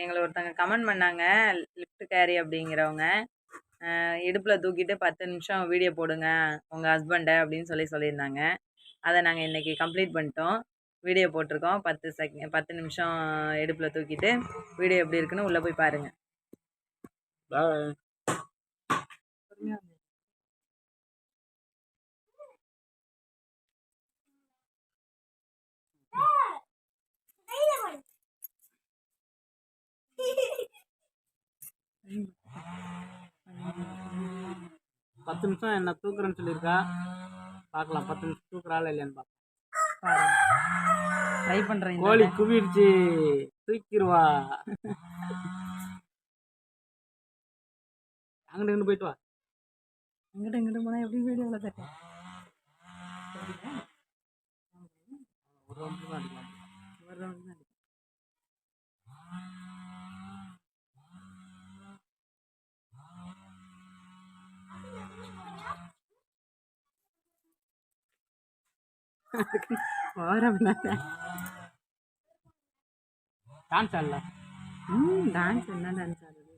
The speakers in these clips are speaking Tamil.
எங்களை ஒருத்தங்க கமெண்ட் பண்ணாங்க, லிஃப்ட் கேரி அப்படிங்கிறவங்க. இடுப்பில் தூக்கிட்டு 10 நிமிஷம் வீடியோ போடுங்க உங்கள் ஹஸ்பண்டை அப்படின்னு சொல்லியிருந்தாங்க. அதை நாங்கள் இன்றைக்கி கம்ப்ளீட் பண்ணிட்டோம். வீடியோ போட்டிருக்கோம். 10 நிமிஷம் இடுப்பில் தூக்கிட்டு வீடியோ எப்படி இருக்குன்னு உள்ளே போய் பாருங்கள். பத்து நிமிஷம் என்ன தூக்குறேன்னு சொல்லியிருக்கா. பார்க்கலாம் 10 நிமிஷம் தூக்குறாள் இல்லையான்னு பார்க்கலாம். ட்ரை பண்ணுறேன். கோழி குவிடுச்சு, தூக்கிடுவா. அங்கிட்டு போயிட்டு வா. இங்கிட்ட போனால் எப்படி வீடியோவில் தட்டேன். ஒரு ரவுண்டு தான் அடிக்கலாம். டான்ஸ் ஆடல. டான்ஸ் என்ன டான்ஸ் ஆடுது?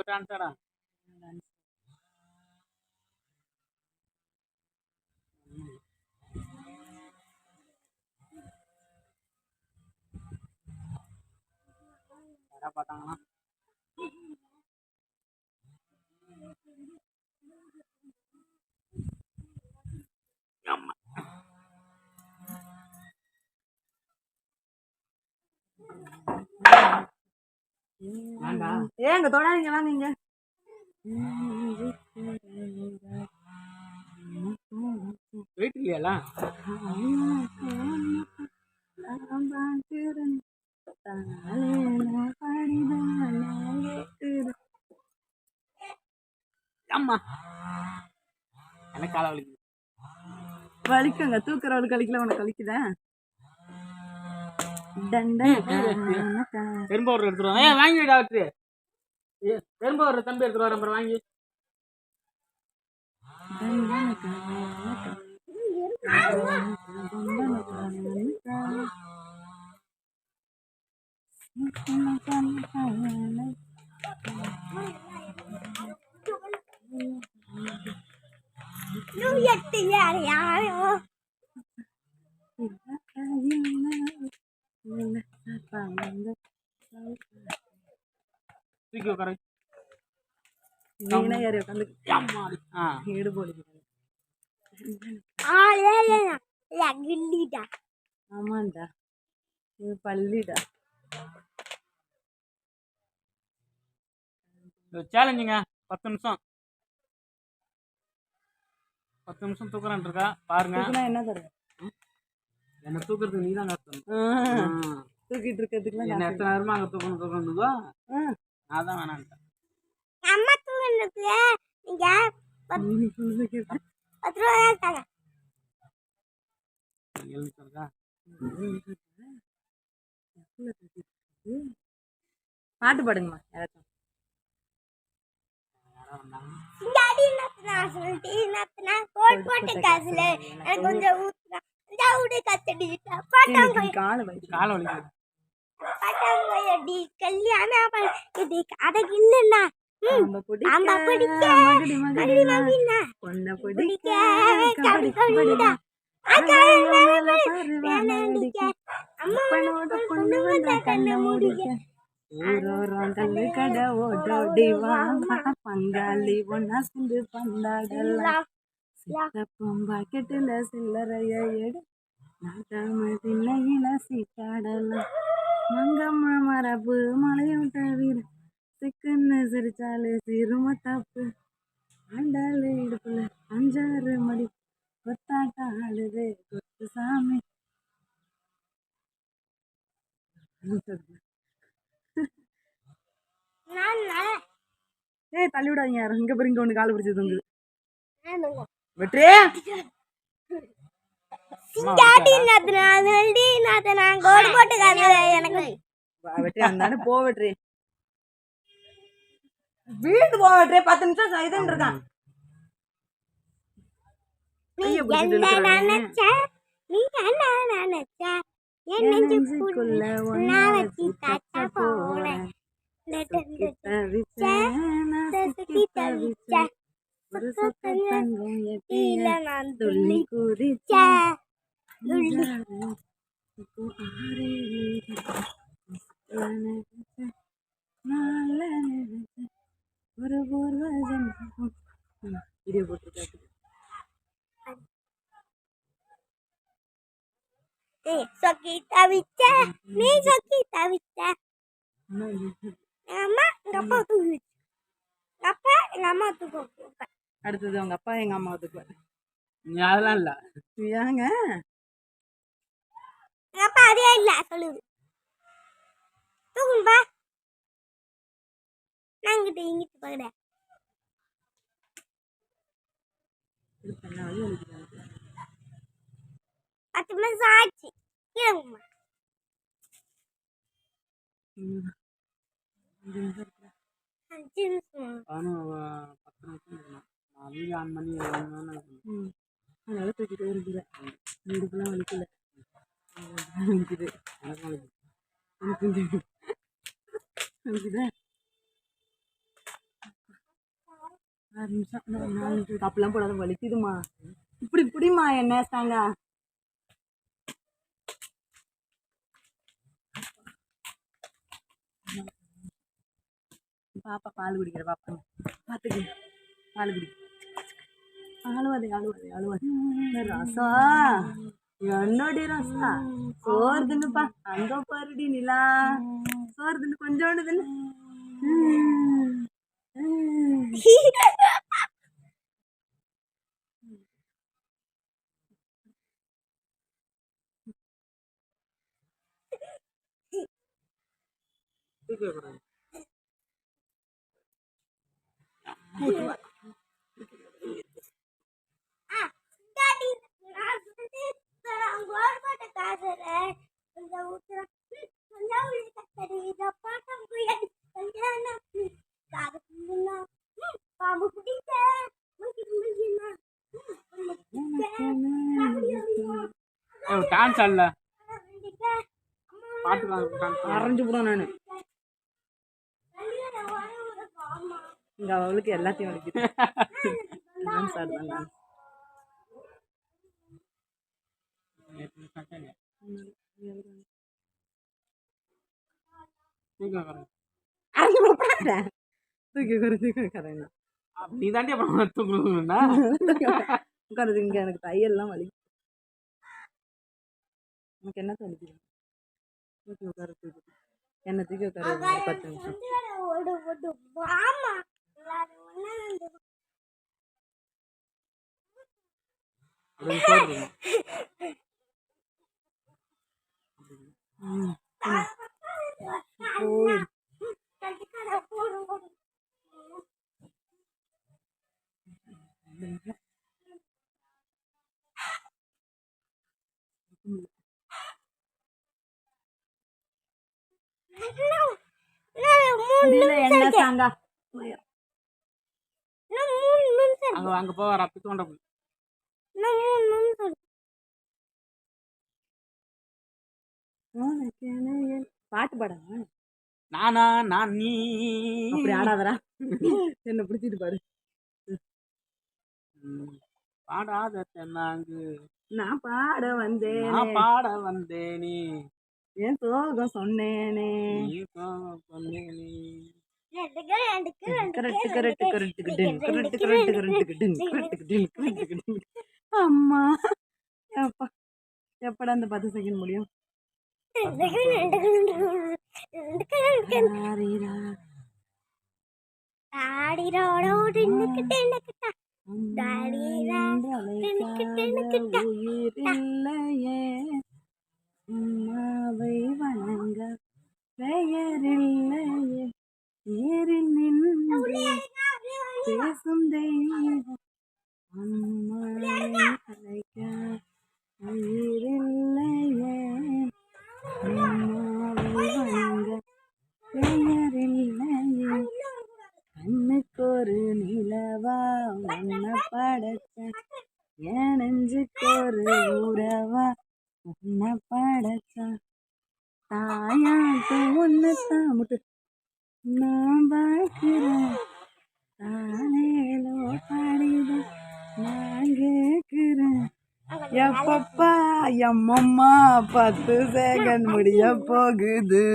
டான்ஸ் ஆடா. யாரா பார்த்தாங்கன்னா ஏங்க தொடாதீங்க, வாங்க இங்க. வெயிட் இல்லையா? அம்மா எனக்கு காலை வலிக்குது. வலிக்குங்க, தூக்குறவளுக்கு வலிக்கல, உனக்கு வலிக்குதா? பெரும்பவர் எடுத்துருவாங்க. வாங்கி டாக்டர், பெரும்பவர் தம்பி எடுத்துட்டு வர அப்புறம் வாங்கி. தூக்கி உட்கார ஆமாண்டா, பள்ளிடா. சேலஞ்சுங்க. 10 நிமிஷம் தூக்குறான் இருக்கா பாருங்க. என்ன தருவேன்? என்ன தூக்குறதுக்கு நீ தான் கஷ்டம். தூக்கிட்டு இருக்கிறதுக்குலாம் என்ன எத்தனை நேரமா அங்கே தூக்கணுதோ நான் தான் வேணான்ட்டேன். அம்மா தூங்குறதுக்கு நீங்க 10 ரூபா தாங்க. பாட்டு பாடுங்கம்மா யாராச்சும். போட்டு காசுல எனக்கு கொஞ்சம் ஊத்துனா கல்யாணம் அதுக்கு இல்லைன்னா கடை ஓடோடிவா பங்காளி ஒன்னா சிந்து பந்தாடலாம். பாக்கெட்டுல சில்லறைய எடு நாட்டாமதில்லையில சீட்டாடலாம். மங்கம்மா மரபு மலையும் தவிர சிக்குன்னு சிரிச்சாலே சிறும தப்பு. ஆண்டாளு இடுப்புல 5-6 மடி கொத்தாட்ட ஆளுதே கொத்து சாமி. ஏய் தள்ளி விடாதீங்க யாரும். இங்க பாருங்க ஒண்ணு கால் பிடிச்சது தொங்குது. வெற்றி வெற்றி அந்தானே போ வெற்றி. வீட்டு போ வெற்றி. 10 நிமிஷம் இதுன்னு இருக்கான். என் நெஞ்சுக்குள்ள ஒன்ன நான் வச்சு வச்சு தட்ட தட்ட போறேன் சுக்கி தவிச்சேன் நான் சுக்கி தவிச்சேன் ஒரு சொக்க தங்கம் எட்டிய நான் துள்ளி குதிச்சேன் ஒரு வீடியோ போட்டுருக்காரு சொக்கி தவிச்ச நீ சொக்கி தவிச்ச எங்க அம்மா எங்க அப்பா தூக்கி எங்க அப்பா எங்க அம்மா தூக்க அடுத்தது அவங்க அப்பா எங்க அம்மா ஒத்துக்குவாரு நீ அதெல்லாம் இல்லை. ஏங்க எங்க அப்பா அதே இல்ல சொல்லுது தூக்கும்பா நாங்கிட்ட இங்கிட்டு பக்கட பத்து நிமிஷம் ஆச்சு கீழே அஞ்சு நிமிஷம் அவனும் 10 நிமிஷம் இருக்கணும். நான் வீடியோ ஆன் பண்ணி அதனால தூக்கிட்டு வருது வீடுக்கெல்லாம் வலிக்கல வலிக்குது எனக்கும் வலிக்குது. எனக்கு வலிக்குதா 6 நிமிஷம் 4 நிமிஷம் அப்பெல்லாம் போடாத வலிக்குதுமா இப்படி இப்படிமா என்ன சாங்க பாப்பா பால் குடிக்கிற பாப்பா பார்த்துக்கு பால் குடி அழுவாது ரசா என்னடி ரசா சோறு தின்னுப்பா அங்க பாருடி நிலா சோறு தின்னு கொஞ்சோண்டு தின்னு தூக்கக்கூடாது. டான்ஸ் ஆடல பாட்டு அரைஞ்சு போடும் நான் இங்க அவளுக்கு எல்லாத்தையும் வலிக்குது டான்ஸ் ஆடுதான் டான்ஸ் தூக்கி உட்காரு நீ தாண்டி அப்புறம் தூக்கணும்னா உட்காருது இங்க எனக்கு தையல்லாம் வலி எனக்கு என்ன வலிக்குது தூக்கி உட்காரு தூக்கி என்ன தூக்கி உட்காரு 10 நிமிஷம் போய் என்ன சாங்க அங்க போவாரா பித்தோண்ட பாட்டு பாடா நானா நான் நீ அப்படி ஆடாதரா என்ன பிடிச்சிட்டு பாரு பாடாத தென்னாங்கு நான் பாட வந்தேன் நான் பாட வந்தேனே என் சோகம் சொன்னேனே நீ சொன்னேனே அம்மா அப்பா எப்படா அந்த 10 செகண்ட் முடியும் உயிரில்லையே அம்மாவை வணங்க பெயரில்லையே நேரில் நின்று பேசும் தெய்வம் அம்மாவை அழைக்க உயிரில்லையே அம்மாவை வணங்க பெயரில்லையே கண்ணுக்கு ஒரு நிலவா உன்னை படைச்ச என் நெஞ்சுக்கு ஒரு உறவா உன்னை படைச்ச ஒன்று தான் முட்டு நான் பார்க்கிறேன் தானேலோ பாடிதான் நான் கேட்கிறேன் எப்பப்பா எம்மம்மா 10 செகண்ட் முடிய போகுது.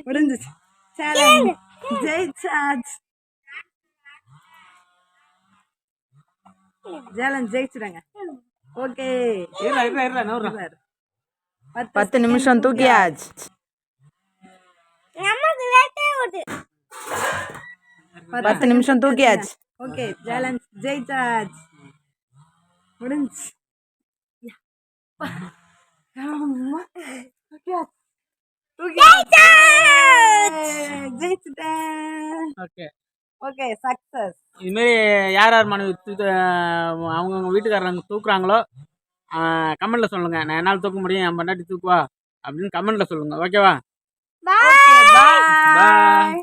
முடிஞ்சிச்சு சேலஞ்ச் ஜெயிச்சாச்சு. சேலஞ்ச் ஜெயிச்சிட்டாங்க. ஓகே 10 நிமிஷம் தூக்கியாச்சு. நமக்கு வேட்டே ஓடு 10 நிமிஷம் தூக்கியாச்சு. Okay challenge ஜெயிச்சாச்சு. முடிஞ்சு ஜெயிச்சிட்டேன். Okay okay success. இதுமாரி யார் யார் மனைவி அவங்கவுங்க வீட்டுக்காரங்க தூக்குறாங்களோ கமெண்ட்டில் சொல்லுங்கள். நான் என்னால் தூக்க முடியும், என் பொண்டாட்டி தூக்குவா அப்படின்னு கமெண்ட்டில் சொல்லுங்கள். ஓகேவா? பாய் பாய்.